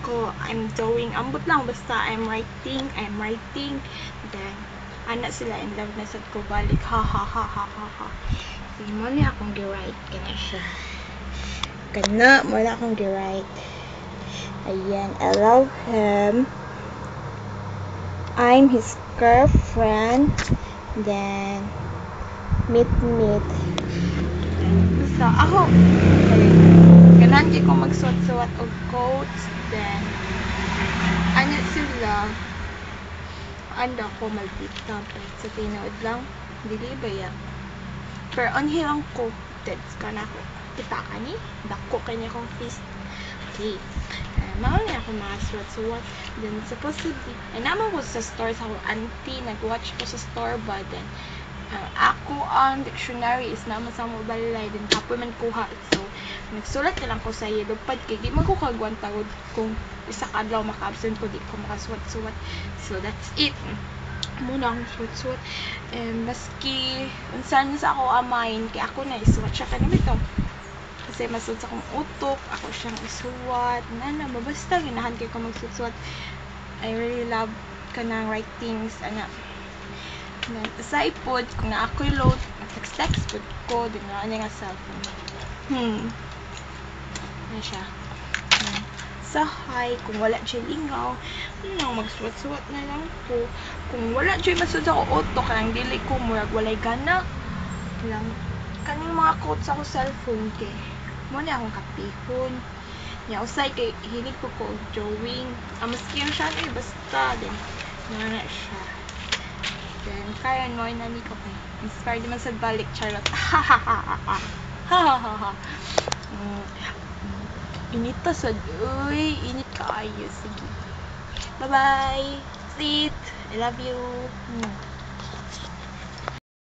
ko, I'm doing, ambot lang, basta I'm writing, then, anak sila, in love na sad ko balik, ha ha ha ha ha ha. Sige mo na akong gi-write, kana siya. Kana, mo na akong gi-write. Ayan, I love him. I'm his girlfriend. Then, meet. So, ako, ganan ko magsuwat-suwat og quotes. Then, ano sila, anda ko malpita. Sa tinood lang, dili ba yan? Pero anhilang ko, that's kana ko. Kita ka ni? Dako kanya kong fist. Okay. Mauna ako mga suwat-suwat. Then, supposedly, naman ko sa store sa akong auntie, nag-watch ko sa store ba, then, ako ang dictionary is naman sa mobile line, then kapoy man kuha. So, nagsulat na lang ko sa yellow pad, kaya di man ko kagwan tawad kung isa ka adlaw maka-absent ko, di ko makasuwat-suwat. So, that's it. Muna akong suwat-suwat. Maski, unsan sa ako amayin, kaya ako na isuwat siya kanina ito. Kasi masud sa akong utok, ako siyang isuwat. Nana, basta ginahan kayo ko magsuwat-suwat. I really love kanang writings, anak. Sa ipod, kung na ako'y load, text pod ko, din na nga cellphone. Ano siya? Sa hi, kung wala siya lingaw, magsuwat-suwat na lang po. Kung wala siya masud sa ako utok, kanang dili ko, murag walay gana lang. Kaning mga quotes ako cellphone kay muna akong kapihon niya usay kay hilig ko drawing maski yung siya basta din na siya then kaya mo nani ko kay inspired naman sa balik charot ha ha ha ha ha ha ha init ta sad uy init kaayo sige bye bye sleep I love you